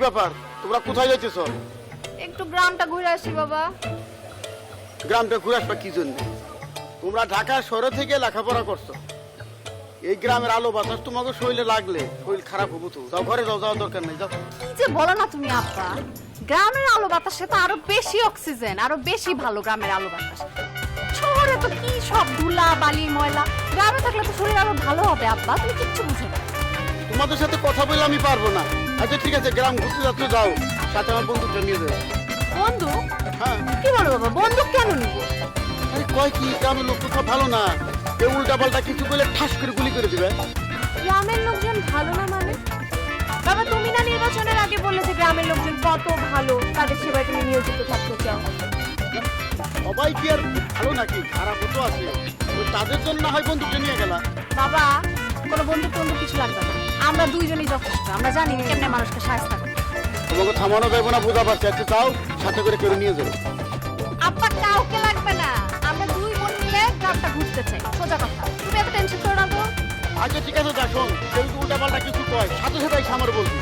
ব্যাপার, তোমরা কোথায় যাইতেছো? একটু গ্রামটা ঘুরে আসি বাবা। গ্রামটা ঘুরে আসবা কি জন্য? তোমরা ঢাকা শহরে থেকে লেখাপড়া করছো, এই গ্রামের আলো বাতাস তোমাকে শরীরে লাগলে শরীর খারাপ হবো তো। যাও ঘরে যাও, যাওয়ার দরকার নেই, যাও। কি যে বলো না তুমি আব্বা, গ্রামের আলো বাতাসে তো আরো বেশি অক্সিজেন, আরো বেশি ভালো গ্রামের আলো বাতাস। শহরে তো কি সব ধুলা বালি ময়লা, গ্রামে থাকলে তো শরীর আরো ভালো হবে আব্বা, তুমি কিচ্ছু বুঝো না। তোমাদের সাথে কথা বলে আমি পারবো না। আচ্ছা ঠিক আছে, গ্রাম ঘুরতে যাচ্ছ যাও, সাথে আমার বন্ধুটা নিয়ে যাও। বন্ধু? হ্যাঁ। কি বলো বাবা, বন্ধু কেন নিব? আরে কয় কি, গ্রামের লোক তো সব ভালো না, কেউ উল্টা পাল্টা কিছু করলে ঠাস করে গুলি করে দিবে। গ্রামের লোকজন ভালো না মানে? বাবা তুমি না নির্বাচনের আগে বললে যে গ্রামের লোকজন কত ভালো, তাদের সেবায় তুমি নিয়োজিত থাকতে চাও। সবাই কি আর ভালো নাকি, খারাপও তো আছে, ওই তাদের জন্য না হয় বন্ধুটা নিয়ে গেলা। বাবা কোনো বন্ধু টন্ধু কিছু লাগবে না, আমরা দুইজনই যথেষ্ট, আমরা জানি কেমনে মানুষকে সাহায্য করতে। তোমাকে থামানো যাবে না, বোঝা পারছি। আচ্ছা যাও, সাথে করে কেউ নিয়ে যাবে। আব্বা কাউকে লাগবে না, আমরা দুই বোন মিলে গ্রামটা ঘুরতে চাই, সোজা কথা। তুমি এত টেনশন করো না তো। আচ্ছা ঠিক আছে, যা শোন, কেউ যদি উল্টা পাল্টা কিছু কয় সাথে সাথে আমার বলবি।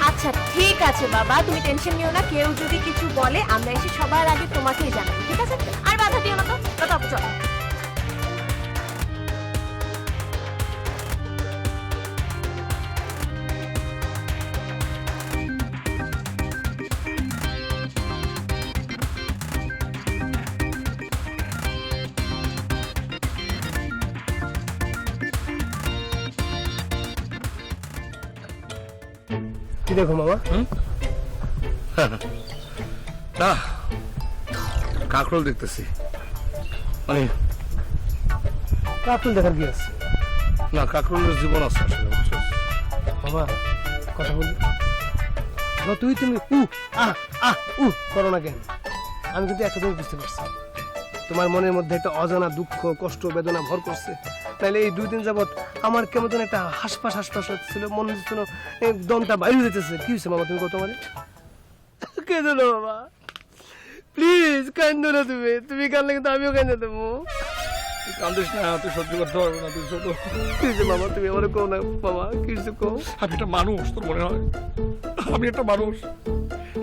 আচ্ছা ঠিক আছে বাবা, তুমি টেনশন নিও না, কেউ যদি কিছু বলে আমরা এসে সবার আগে তোমাকেই জানাবো, ঠিক আছে? আর বাধা দিও না তো, কথা চলো। কি দেখো মামা? না, কাকরোল দেখতেছি। মানে কাকুল দেখার কি আছে? না, কাকরোলের জীবন আছে আসলে, বুঝছো? মামা কথা বলি, তুমি করো না কেন? আমি কিন্তু একটা জিনিস বুঝতে পারছি, তোমার মনের মধ্যে একটা অজানা দুঃখ কষ্ট বেদনা ভর করছে। তাইলে এই 2 দিন যাবত আমার কেমন যেন একটা হাসপাস হচ্ছিল, মনে হচ্ছিল দমটা বাইরে যেতেছে। কি হয়েছে মামা, তুমি কত মানে কেঁদো না বাবা, প্লিজ কান্দো না। তুমি কান্দলে কিন্তু আমিও কান্দে দেবো। কান্দিস না, তুই সহ্য করতে পারবো না, তুই ছোট। কি হয়েছে মামা, তুমি আমার কো না মামা, কি হয়েছে কো? আমি একটা মানুষ, তোর মনে হয় আমি একটা মানুষ?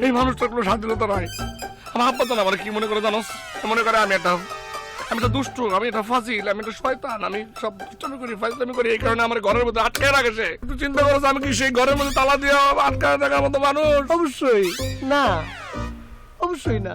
এই মানুষটার কোনো স্বাধীনতা নাই। আমার আব্বা তো না মানে কি মনে করে জানোস? মনে করে আমি একটা দুষ্ট, আমি একটা ফাজিল, আমি একটা শয়তান, আমি সব দুষ্টামি করি, ফাজলামি করি, এই কারণে আমার ঘরের মধ্যে আটকে রাখে সে। তুই চিন্তা করো আমি কি সেই ঘরের মধ্যে তালা দিয়ে আটকে থাকার মতো মানুষ? অবশ্যই না, অবশ্যই না।